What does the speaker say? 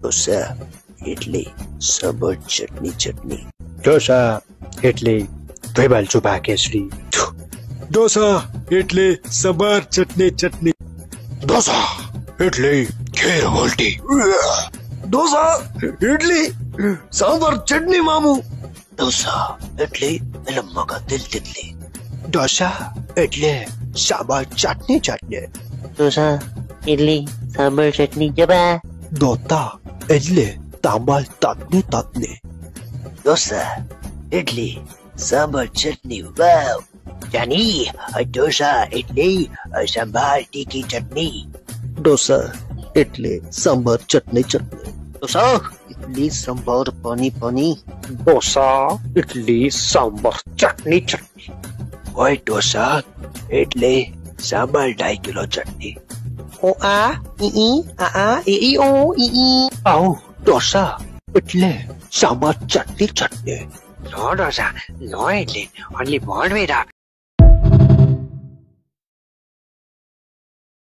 ઢોસા એટલે સાંભર ચટણી. ઢોસા એટલે ભેબાલ ચોભા કેસરી. ઢોસા એટલે સંભાર ચટણી. ઢોસા એટલે ઘેર વોલ્ટી. ઢોસા એટલે સાંભર ચટણી મામુ. ઢોસા એટલે લમ્મા દિલ તિતલી. ઢોસા એટલે સાંભાર ચટણી. ઢોસા એટલે સાંભર ચટણી જબા. દોતા એટલે તાંબાલ તાતને. ઢોસા એટલે સાંભર ચટણી વાવ. જાની ઢોસા એટલે સંભાર તીખી ચટણી. ઢોસા એટલે સાંભાર ચટણી. ઢોસા એટલે સંભાર પાણી. ઢોસા એટલે સાંભાર ચટણી. ઓય ઢોસા એટલે સાંભાર 2.5 કિલો ચટણી. ઓ આ ઈ આ ઈ ઓ ઈ. આવો ઢોસા એટલે સાંભાર ચટણી. No, Rosa, no, એટલે only one way up.